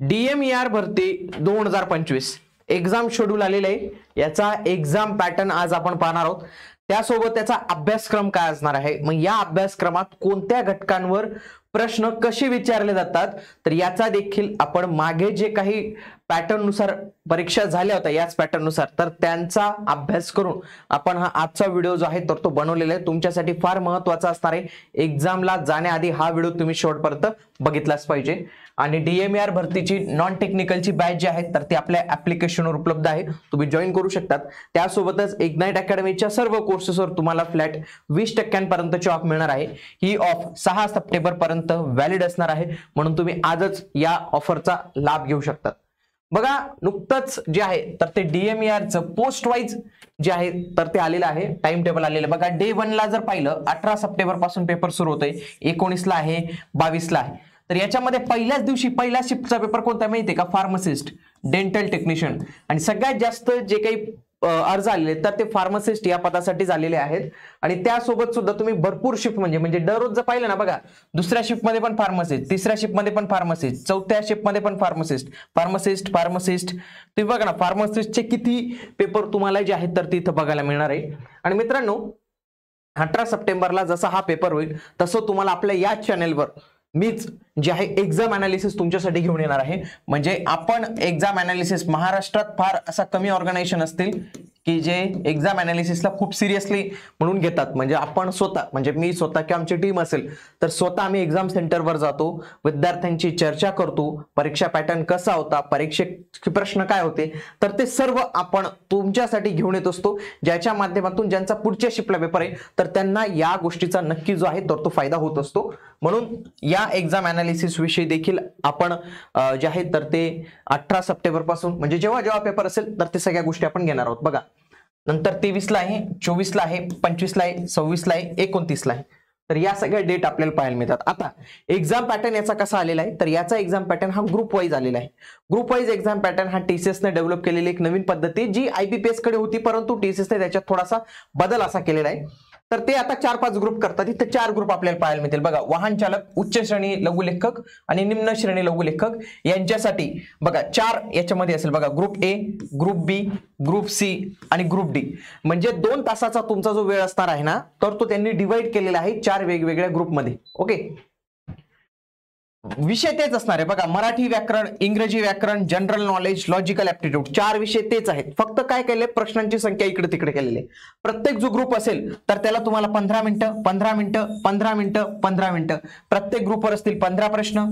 DMER भरती 2025 exam schedule आलेले आहे। याचा एक्झाम पॅटर्न आज आपण पाहणार आहोत। त्यासोबत त्याचा अभ्यासक्रम काय असणार आहे, मग या अभ्यासक्रमात कोणत्या घटकांवर प्रश्न कसे विचारले जातात, तर याचा देखील आपण मागे जे काही पॅटर्न नुसार परीक्षा झाल्या होत्या याच पॅटर्न नुसार तर त्यांचा अभ्यास करून आपण हा आजचा व्हिडिओ जो आहे तर तो बनवलेला आहे। तुमच्यासाठी फार महत्त्वाचा असणार आहे। एक्झामला जाण्याआधी हा व्हिडिओ तुम्ही शेवटपर्यंत बघितलाच पाहिजे। आणि DMER भरतीची नॉन टेक्निकलची बॅच जी आहे तर ती आपल्या ऍप्लिकेशनवर उपलब्ध आहे, तुम्ही जॉईन करू शकतात। त्यासोबतच इग्नाइट अकॅडमीच्या सर्व कोर्सेसवर तुम्हाला फ्लॅट 20% ऑफ मिळणार आहे। ही ऑफ 6 सप्टेंबर पर्यंत व्हॅलिड असणार आहे, म्हणून तुम्ही आजच या ऑफरचा लाभ घेऊ शकतात। बघा, नुकतंच जे आहे तर ते DMERचं पोस्ट वाईज जे आहे तर ते आलेलं आहे, टाइम टेबल आलेलं बघा। डे 1 ला जर पाहिलं 18 सप्टेंबर पासून पेपर सुरू होतोय, 19 ला आहे, 22 ला आहे। तर याच्यामध्ये पहिल्याच दिवशी पहिला शिफ्टचा पेपर कोणता माहितीये का? Pharmacist, dental technician. आणि सगळ्यात जास्त जे काही अर्ज आलेले तर ते फार्मासिस्ट या पदासाठी झालेले आहेत। आणि त्यासोबत सुद्धा तुम्ही भरपूर शिफ्ट म्हणजे दररोज जर पाहिलं ना बघा, दुसऱ्या शिफ्ट मध्ये पण फार्मासिस्ट, तिसऱ्या शिफ्ट मध्ये पण फार्मासिस्ट, चौथ्या शिफ्ट मध्ये पण फार्मासिस्ट तुम्ही बघा ना, फार्मासिस्टचे किती पेपर तुम्हाला जे आहेत तर तिथं बघायला मिळणार आहे। आणि मित्रांनो, 18 सप्टेंबरला जसा हा पेपर होईल तसं तुम्हाला आपल्या या चॅनेलवर मीच जे आहे एक्झाम अनालिसिस तुमच्यासाठी घेऊन येणार आहे। म्हणजे आपण एक्झाम अनालिसिस महाराष्ट्रात फार असा कमी ऑर्गनायझेशन असतील की जे एक्झाम अनालिसिसला खूप सिरियसली म्हणून घेतात। म्हणजे आपण स्वतः, म्हणजे मी स्वतः किंवा आमची टीम असेल तर स्वतः आम्ही एक्झाम सेंटरवर जातो, विद्यार्थ्यांची चर्चा करतो, परीक्षा पॅटर्न कसा होता, परीक्षेचे प्रश्न काय होते, तर ते सर्व आपण तुमच्यासाठी घेऊन येत असतो। ज्याच्या माध्यमातून ज्यांचा पुढच्या शिफ्टला पेपर आहे तर त्यांना या गोष्टीचा नक्की जो आहे तर तो फायदा होत असतो। म्हणून या एक्झाम अनालिसिस विषयी देखील आपण जे आहे तर ते 18 सप्टेंबर पासून म्हणजे जेव्हा जेव्हा पेपर असेल तर ते सगळ्या गोष्टी आपण घेणार आहोत। बघा, नंतर 23 ला आहे, 24 ला आहे, 25 ला आहे, 26 ला आहे, 29 ला आहे। तर या सगळ्या डेट आपल्याला पाहायला मिळतात। आता एक्झाम पॅटर्न याचा कसा आलेला आहे, तर याचा एक्झाम पॅटर्न हा ग्रुप वाईज आलेला आहे। ग्रुप वाईज एक्झाम पॅटर्न हा TCS ने डेव्हलप केलेली एक नवीन पद्धती जी IBPS कडे होती, परंतु TCS ने त्याच्यात थोडासा बदल असा केलेला आहे। तर ते आता 4-5 ग्रुप करतात। इथे 4 ग्रुप आपल्याला पाहायला मिळतील बघा। वाहन चालक, उच्च श्रेणी लघुलेखक आणि निम्न श्रेणी लघुलेखक यांच्यासाठी बघा 4 याच्यामध्ये असेल बघा, group A, group B, group C आणि ग्रुप D। म्हणजे 2 तासाचा तुमचा जो वेळ असणार आहे ना तर तो त्यांनी डिवाइड केलेला आहे 4 वेगवेगळ्या ग्रुपमध्ये। ओके, विषय तेच असणार आहे बघा, मराठी व्याकरण, इंग्रजी व्याकरण, जनरल नॉलेज, लॉजिकल ऍप्टिट्यूड, 4 विषय तेच आहेत। फक्त काय केले, प्रश्नांची संख्या इकडे तिकडे केलेली आहे। प्रत्येक जो ग्रुप असेल तर त्याला तुम्हाला 15 मिनिटं 15 मिनिटं 15 मिनिटं 15 मिनिटं प्रत्येक ग्रुपवर असतील 15 प्रश्न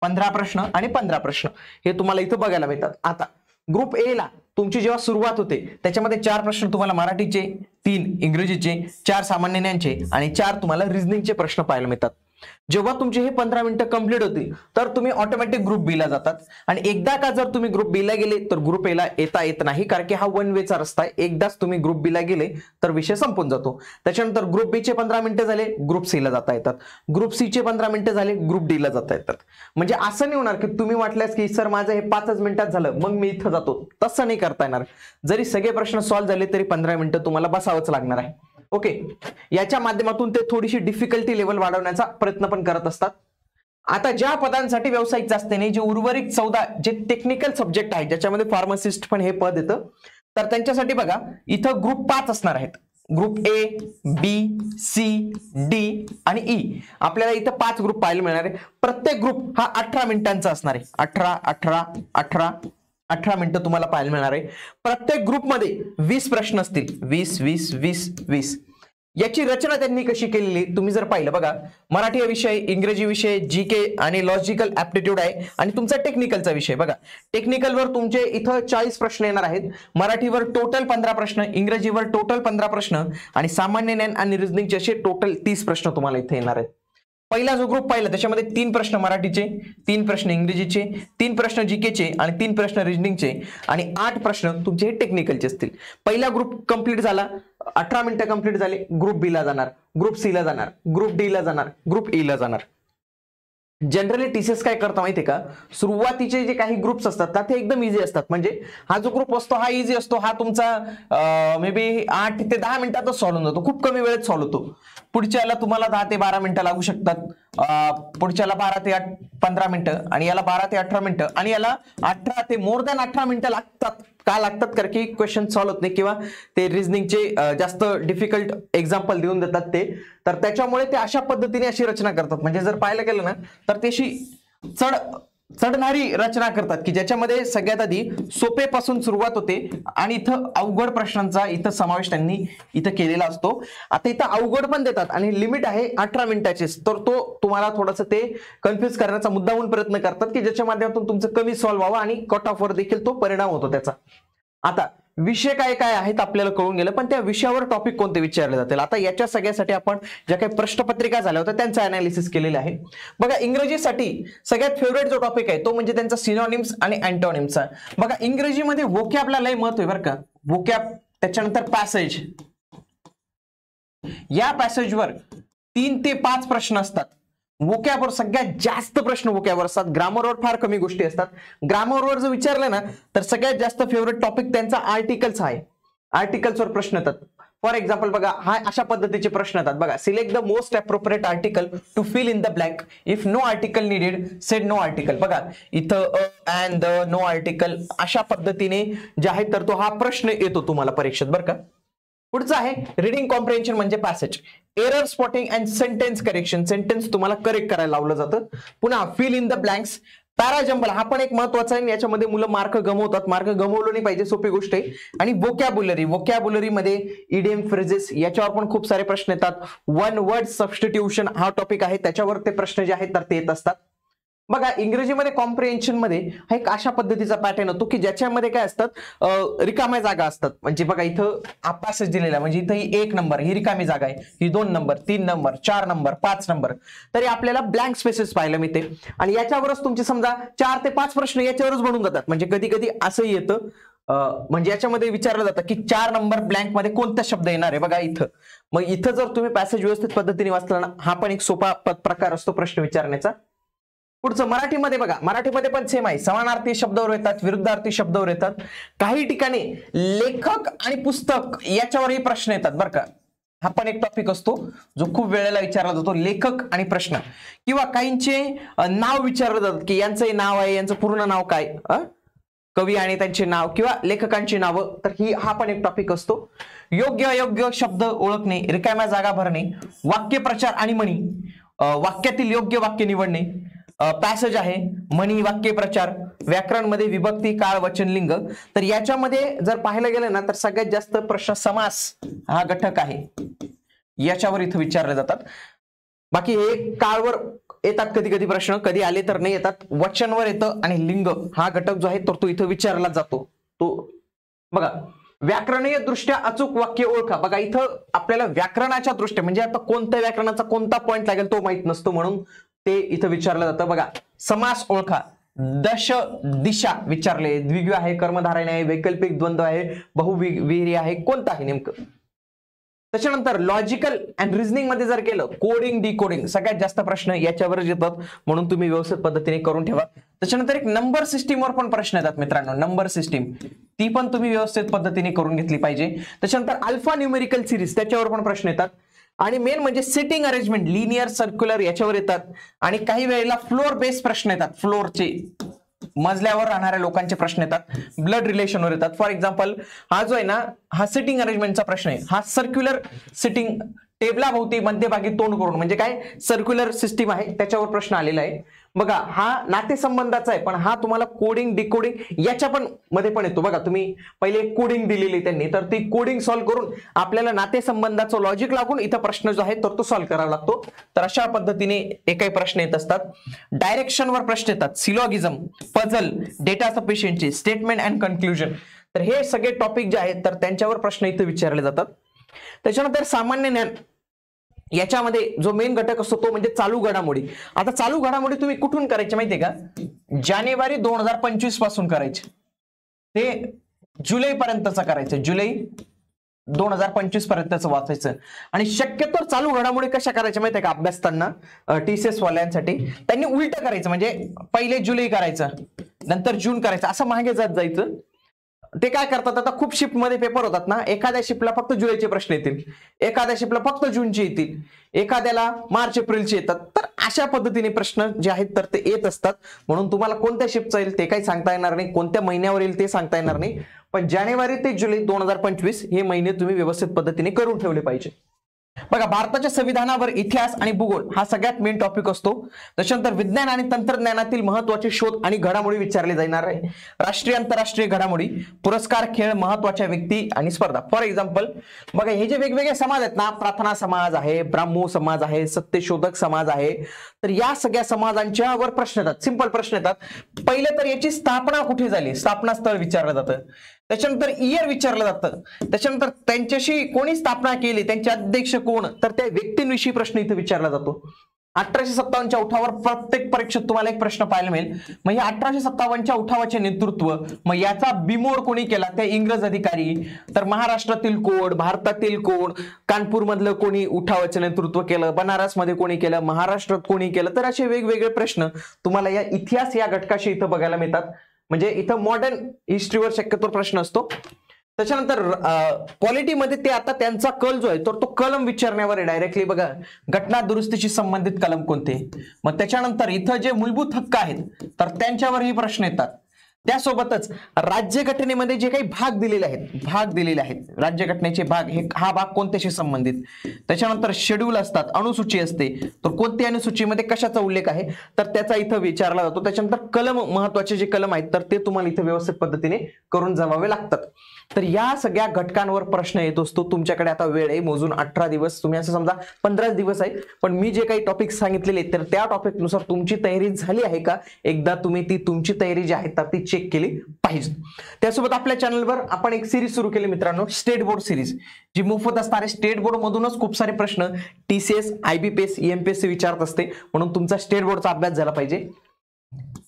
15 प्रश्न आणि 15 प्रश्न हे तुम्हाला इथं बघायला मिळतात। आता ग्रुप A ला तुमची जेव्हा सुरुवात होते त्याच्यामध्ये 4 प्रश्न तुम्हाला मराठीचे, 3 इंग्रजीचे, 4 सामान्य ज्ञानचे आणि 4 तुम्हाला रिझनिंगचे प्रश्न पाहायला मिळतात। जेव्हा तुमचे हे 15 मिनिटं कंप्लीट होतील तर तुम्ही ऑटोमॅटिक ग्रुप B ला जातात। आणि एकदा का जर तुम्ही ग्रुप B ला गेले तर ग्रुप A ला येता येत नाही, कारण की हा वन वेचा रस्ता आहे। एकदाच तुम्ही ग्रुप B ला गेले तर विषय संपून जातो। त्याच्यानंतर ग्रुप B चे 15 मिनिटं झाले, ग्रुप C ला जाता येतात, ग्रुप C चे 15 मिनिटं झाले, ग्रुप D ला जाता येतात। म्हणजे असं नाही होणार की तुम्ही म्हटल्यास की सर माझं हे 5च मिनिटात झालं मग मी इथं जातो, तसं नाही करता येणार। जरी सगळे प्रश्न सॉल्व्ह झाले तरी 15 मिनिटं तुम्हाला बसावंच लागणार आहे। ओके, याच्या माध्यमातून ते थोडीशी डिफिकल्टी लेवल वाढवण्याचा प्रयत्न पण करत असतात। आता ज्या पदांसाठी व्यावसायिक जास्ती नाही, जे उर्वरित 14 जे टेक्निकल सब्जेक्ट आहेत ज्याच्यामध्ये फार्मासिस्ट पण हे पद येतं, तर त्यांच्यासाठी बघा इथं ग्रुप 5 असणार आहेत। Group A, B, C, D आणि E आपल्याला इथं 5 ग्रुप पाहायला मिळणार आहे। प्रत्येक ग्रुप हा 18 मिनिटांचा असणार आहे। 18 मिनिटं तुम्हाला पाहायला मिळणार आहे। प्रत्येक ग्रुपमध्ये 20 प्रश्न असतील, 20 याची रचना त्यांनी कशी केलेली तुम्ही जर पाहिलं बघा, मराठी विषय, इंग्रजी विषय, GK आणि लॉजिकल ऍप्टिट्यूड आहे आणि तुमचा टेक्निकलचा विषय बघा। टेक्निकलवर तुमचे इथं 40 प्रश्न येणार आहेत, मराठीवर टोटल 15 प्रश्न, इंग्रजीवर टोटल 15 प्रश्न आणि सामान्य ज्ञान आणि रिझनिंगचे असे टोटल 30 प्रश्न तुम्हाला इथे येणार आहेत। पहिला जो ग्रुप पाहिला त्याच्यामध्ये 3 प्रश्न मराठीचे, 3 प्रश्न इंग्रजीचे, 3 प्रश्न GKचे आणि 3 प्रश्न रिझनिंगचे आणि 8 प्रश्न तुमचे टेक्निकलचे असतील। पहिला ग्रुप कंप्लीट झाला, 18 मिनिटं कंप्लीट झाले, ग्रुप B ला जाणार, ग्रुप C ला जाणार, ग्रुप D ला जाणार, ग्रुप E ला जाणार। जनरली टीसीएस काय करतं माहितीये का, सुरुवातीचे जे काही ग्रुप्स असतात ना ते एकदम इझी असतात. म्हणजे हा जो ग्रुप असतो हा इझी असतो, हा तुमचा मे बी 8 ते 10 मिनिटातच सॉल्व्ह होऊन जातो, खूप कमी वेळेत सॉल्व्ह होतो. पुढच्याला तुम्हाला 10 ते 12 मिनिटं लागू शकतात, पुढच्याला 12 ते 15 मिनिटं, आणि याला 12 ते 18 मिनिटं, आणि याला 18 ते मोर दॅन 18 मिनिटं लागतात. का लागतात? कारण की क्वेश्चन सॉल्व्ह होत नाही किंवा ते रिझनिंगचे जास्त डिफिकल्ट एक्झाम्पल देऊन देतात ते, तर त्याच्यामुळे ते अशा पद्धतीने अशी रचना करतात. म्हणजे जर पाहायला गेलं ना तर ती अशी चढणारी रचना करतात की ज्याच्यामध्ये सगळ्यात आधी सोपेपासून सुरुवात होते आणि इथं अवघड प्रश्नांचा इथं समावेश त्यांनी इथं केलेला असतो. आता इथं अवघड पण देतात आणि लिमिट आहे 18 मिनिटाचीच, तर तो तुम्हाला थोडंसं ते कन्फ्युज करण्याचा मुद्दामून प्रयत्न करतात की ज्याच्या माध्यमातून तुमचं कमी सॉल्व्ह व्हावं आणि कट ऑफ वर देखील तो परिणाम होतो त्याचा. आता विषय काय काय आहेत आपल्याला कळून गेलं, पण त्या विषयावर टॉपिक कोणते विचारले जातील. आता याच्या सगळ्यासाठी आपण ज्या काही प्रश्नपत्रिका झाल्या होत्या त्यांचं अनालिसिस केलेलं आहे. बघा, इंग्रजीसाठी सगळ्यात फेवरेट जो टॉपिक आहे तो म्हणजे त्यांचा सिनोनिम्स आणि अँटोनिम्सचा. बघा, इंग्रजीमध्ये व्होकॅबला लय महत्व आहे बरं का, व्होकॅब, त्याच्यानंतर पॅसेज. या पॅसेजवर 3 ते 5 प्रश्न असतात. वोकॅबवर सगळ्यात जास्त प्रश्न वोकॅबवर असतात, ग्रामरवर फार कमी गोष्टी असतात. ग्रामरवर जर विचारलं ना तर सगळ्यात जास्त फेवरेट टॉपिक त्यांचा आर्टिकल्स आहे. आर्टिकल्सवर प्रश्न येतात. फॉर एक्झाम्पल बघा, हा अशा पद्धतीचे प्रश्न येतात बघा, select the most appropriate article to fill in the blank, if no article needed said no article. बघा इथं अँड द नो आर्टिकल अशा पद्धतीने जे आहे तर तो हा प्रश्न येतो तुम्हाला परीक्षेत बरं का. पुढचं आहे रिडिंग कॉम्प्रिहेन्शन म्हणजे passage, error spotting and sentence correction, sentence तुम्हाला करेक्ट करायला लावलं जातं. पुन्हा fill in the blanks, parajumble हा पण एक महत्वाचा आहे, याच्यामध्ये मुलं मार्क गमवतात, मार्क गमवलं नाही पाहिजे, सोपी गोष्ट आहे. आणि वोकॅब्युलरी, वोकॅब्युलरी मध्ये इडियम, फ्रेजेस याच्यावर पण खूप सारे प्रश्न येतात. वन वर्ड सबस्टिट्यूशन हा टॉपिक आहे, त्याच्यावर ते प्रश्न जे आहेत तर ते येत असतात. बघा, इंग्रजीमध्ये कॉम्प्रिहेन्शन मध्ये हा एक अशा पद्धतीचा पॅटर्न होतो की ज्याच्यामध्ये काय असतात, रिकाम्या जागा असतात. म्हणजे बघा इथं पॅसेज दिलेला, म्हणजे इथं ही 1 नंबर ही रिकामी जागा आहे, ही 2 नंबर, 3 नंबर, 4 नंबर, 5 नंबर, तरी आपल्याला ब्लँक स्पेसेस पाहायला मिळते. आणि याच्यावरच तुमचे समजा 4 ते 5 प्रश्न याच्यावरच बनून जातात. म्हणजे कधी कधी असंही येतं, म्हणजे याच्यामध्ये विचारलं जातं की 4 नंबर ब्लँक मध्ये कोणता शब्द येणार आहे. बघा इथं, मग इथं जर तुम्ही पॅसेज व्यवस्थित पद्धतीने वाचला ना, हा पण एक सोपा प्रकार असतो प्रश्न विचारण्याचा. पुढचं मराठीमध्ये बघा, मराठीमध्ये पण सेम आहे, समानार्थी शब्दावर येतात, विरुद्धार्थी शब्दावर येतात. काही ठिकाणी लेखक आणि पुस्तक याच्यावरही प्रश्न येतात बरं का. हा पण एक टॉपिक असतो जो खूप वेळेला विचारला जातो, लेखक आणि प्रश्न. किंवा काहींचे नाव विचारलं जातात की यांचं नाव आहे, यांचं पूर्ण नाव काय, कवी आणि त्यांचे नाव किंवा लेखकांची नावं, तर हा पण एक टॉपिक असतो. योग्य अयोग्य शब्द ओळखणे, रिकाम्या जागा भरणे, वाक्यप्रचार आणि म्हणी, वाक्यातील योग्य वाक्य निवडणे, पॅसेज आहे, म्हणी, वाक्यप्रचार, व्याकरणमध्ये विभक्ती, काळ, वचन, लिंग. तर याच्यामध्ये जर पाहायला गेलं ना तर सगळ्यात जास्त प्रश्न समास हा घटक आहे, याच्यावर इथं विचारले जातात. बाकी हे काळवर येतात कधी कधी प्रश्न, कधी आले तर नाही येतात. वचनवर येतं आणि लिंग हा घटक जो आहे तर तो इथं विचारला जातो. तो बघा, व्याकरणीय दृष्ट्या अचूक वाक्य ओळखा. बघा इथं आपल्याला व्याकरणाच्या दृष्ट्या म्हणजे आता कोणत्या व्याकरणाचा कोणता पॉइंट लागेल तो माहित नसतो, म्हणून ते इथं विचारलं जातं. बघा, समास ओळखा, दश दिशा विचारले, द्विगु आहे, कर्मधारय आहे, वैकल्पिक द्वंद्व आहे, बहुविरी आहे, कोणता आहे नेमकं. त्याच्यानंतर लॉजिकल अँड रिझनिंग मध्ये जर केलं, कोडिंग, डिकोडिंग सगळ्यात जास्त प्रश्न याच्यावरच येतात, म्हणून तुम्ही व्यवस्थित पद्धतीने करून ठेवा. त्याच्यानंतर एक नंबर सिस्टीमवर पण प्रश्न येतात मित्रांनो, नंबर सिस्टीम ती पण तुम्ही व्यवस्थित पद्धतीने करून घेतली पाहिजे. त्याच्यानंतर अल्फा न्यूमेरिकल सिरीज त्याच्यावर पण प्रश्न येतात. आणि मेन म्हणजे सेटिंग अरेंजमेंट, लिनियर, सर्क्युलर याच्यावर येतात. आणि काही वेळेला फ्लोर बेस्ड प्रश्न येतात, फ्लोरचे मजल्यावर राहणाऱ्या लोकांचे प्रश्न येतात, ब्लड रिलेशनवर येतात. फॉर एक्झाम्पल हा जो आहे ना, हा सिटिंग अरेंजमेंटचा प्रश्न आहे, हा सर्क्युलर सिटिंग, टेबलाभोवती मध्यभागी तोंड करून, म्हणजे काय सर्क्युलर सिस्टीम आहे, त्याच्यावर प्रश्न आलेला आहे. बघा, हा नातेसंबंधाचा आहे, पण हा तुम्हाला कोडिंग, डिकोडिंग याच्या पण मध्ये पण येतो. बघा, तुम्ही पहिले कोडिंग दिलेली त्यांनी, तर ती कोडिंग सॉल्व्ह करून आपल्याला नातेसंबंधाचं लॉजिक लागून इथं प्रश्न जो आहे तर तो सॉल्व्ह करावा लागतो. तर अशा पद्धतीने एकही प्रश्न येत असतात. डायरेक्शनवर प्रश्न येतात, syllogism, puzzle, data sufficiency, statement and conclusion. तर हे सगळे टॉपिक जे आहेत तर त्यांच्यावर प्रश्न इथं विचारले जातात. त्याच्यानंतर सामान्य ज्ञान, याच्यामध्ये जो मेन घटक असतो तो म्हणजे चालू घडामोडी. आता चालू घडामोडी तुम्ही कुठून करायचे माहितीये का, जानेवारी 2025 पासून करायचे ते जुलै पर्यंतचा करायचं, जुलै 2025 पर्यंतच वाचायचं आणि शक्यतो चालू घडामोडी कशा करायच्या माहिती आहे का अभ्यासताना TCS वाल्यांसाठी त्यांनी उलट करायचं म्हणजे 1 जुलै करायचं नंतर जून करायचं असं मागे जात जायचं. ते काय करतात आता खूप शिफ्ट मध्ये पेपर होतात ना एखाद्या शिफ्टला फक्त जुलैचे प्रश्न येतील एखाद्या शिफ्टला फक्त जूनचे येतील एखाद्याला मार्च एप्रिलचे येतात तर अशा पद्धतीने प्रश्न जे आहेत तर ते येत असतात. म्हणून तुम्हाला कोणत्या शिफ्टचा येईल ते काही सांगता येणार नाही कोणत्या महिन्यावर येईल ते सांगता येणार नाही पण जानेवारी ते जुलै 2025 हे महिने तुम्ही व्यवस्थित पद्धतीने करून ठेवले पाहिजे. बघा भारताच्या संविधानावर इतिहास आणि भूगोल हा सगळ्यात मेन टॉपिक असतो. त्याच्यानंतर विज्ञान आणि तंत्रज्ञानातील महत्त्वाचे शोध आणि घडामोडी विचारले जाणार आहे. राष्ट्रीय आंतरराष्ट्रीय घडामोडी पुरस्कार खेळ महत्त्वाच्या व्यक्ती आणि स्पर्धा. फॉर एक्झाम्पल बघा हे जे वेगवेगळे समाज आहेत ना प्रार्थना समाज आहे ब्राह्मो समाज आहे सत्यशोधक समाज आहे तर या सगळ्या समाजांच्यावर प्रश्न येतात सिंपल प्रश्न येतात. पहिले तर याची स्थापना कुठे झाली स्थापना स्थळ विचारलं जातं त्याच्यानंतर इयर विचारलं जातं त्याच्यानंतर त्यांच्याशी कोणी स्थापना केली त्यांचे अध्यक्ष कोण तर त्या व्यक्तींविषयी प्रश्न इथे विचारला जातो. 1857च्या उठावावर प्रत्येक परीक्षेत तुम्हाला एक प्रश्न पाहायला मिळेल. मग या 1857च्या उठावाचे नेतृत्व मग याचा बिमोड कोणी केला ते इंग्रज अधिकारी तर महाराष्ट्रातील कोण भारतातील कोण कानपूर मधलं कोणी उठावाचे नेतृत्व केलं बनारस मध्ये कोणी केलं महाराष्ट्रात कोणी केलं तर असे वेगवेगळे प्रश्न तुम्हाला या इतिहास या घटकाशी इथं बघायला मिळतात. म्हणजे इथं मॉडर्न हिस्ट्रीवर शक्यतो प्रश्न असतो. त्याच्यानंतर पॉलिटीमध्ये ते आता त्यांचा कल जो आहे तर तो कलम विचारण्यावर डायरेक्टली बघा घटना दुरुस्तीशी संबंधित कलम कोणते मग त्याच्यानंतर इथं जे मूलभूत हक्क आहेत तर त्यांच्यावरही प्रश्न येतात. त्यासोबतच राज्यघटनेमध्ये जे काही भाग दिलेले आहेत राज्यघटनेचे भाग हा भाग कोणत्याशी संबंधित त्याच्यानंतर शेड्यूल असतात अनुसूची असते तर कोणत्या अनुसूचीमध्ये कशाचा उल्लेख आहे तर त्याचा इथं विचारला जातो. त्याच्यानंतर कलम महत्वाचे जे कलम आहेत तर ते तुम्हाला इथं व्यवस्थित पद्धतीने करून जमावे लागतात. तर या सगळ्या घटकांवर प्रश्न येत असतो. तुमच्याकडे आता वेळ आहे मोजून 18 दिवस तुम्ही असं समजा 15 दिवस आहे पण मी जे काही टॉपिक सांगितलेले तर त्या टॉपिकनुसार तुमची तयारी झाली आहे का एकदा तुम्ही ती तुमची तयारी जी आहे तर ती चेक केली पाहिजे. त्यासोबत आपल्या चॅनलवर आपण एक सिरीज सुरू केली मित्रांनो स्टेट बोर्ड सिरीज जी मोफत असणार आहे. स्टेट बोर्ड मधूनच खूप सारे प्रश्न TCS IBPS EMPSC विचारत असते म्हणून तुमचा स्टेट बोर्डचा अभ्यास झाला पाहिजे.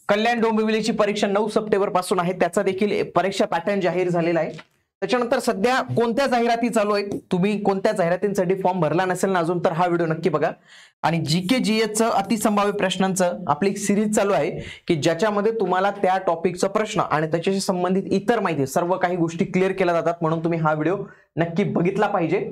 कल्याण डोंबिवलीची परीक्षा 9 सप्टेंबर पासून आहे त्याचा देखील परीक्षा पॅटर्न जाहीर झालेला आहे. त्याच्यानंतर सध्या कोणत्या जाहिराती चालू आहेत तुम्ही कोणत्या जाहिरातींसाठी फॉर्म भरला नसेल ना अजून तर हा व्हिडिओ नक्की बघा. आणि GK GS अतिसंभाव्य प्रश्नांचं आपली एक सिरीज चालू आहे की ज्याच्यामध्ये तुम्हाला त्या टॉपिकचा प्रश्न आणि त्याच्याशी संबंधित इतर माहिती सर्व काही गोष्टी क्लिअर केल्या जातात म्हणून तुम्ही हा व्हिडिओ नक्की बघितला पाहिजे.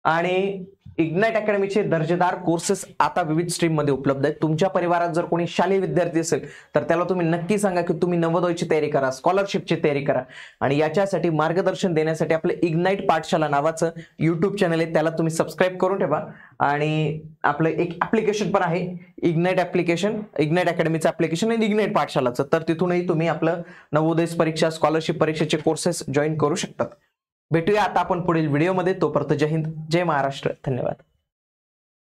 आणि इग्नाइट अकॅडमीचे दर्जेदार कोर्सेस आता विविध स्ट्रीम मध्ये उपलब्ध आहेत. तुमच्या परिवारात जर कोणी शालेय विद्यार्थी असेल तर त्याला तुम्ही नक्की सांगा की तुम्ही नवोदयची तयारी करा स्कॉलरशिपची तयारी करा आणि याच्यासाठी मार्गदर्शन देण्यासाठी आपलं इग्नाइट पाठशाला नावाचं YouTube चॅनल आहे त्याला तुम्ही सबस्क्राईब करून ठेवा. आणि आपलं एक ऍप्लिकेशन पण आहे इग्नाइट ऍप्लिकेशन इग्नाइट अकॅडमीचं ऍप्लिकेशन आणि इग्नाइट पाठशालाचं तर तिथूनही तुम्ही आपलं नवोदय परीक्षा स्कॉलरशिप परीक्षेचे कोर्सेस जॉईन करू शकतात. भेटूया आता आपण पुढील व्हिडिओमध्ये तोपर्यंत जय हिंद जय महाराष्ट्र धन्यवाद.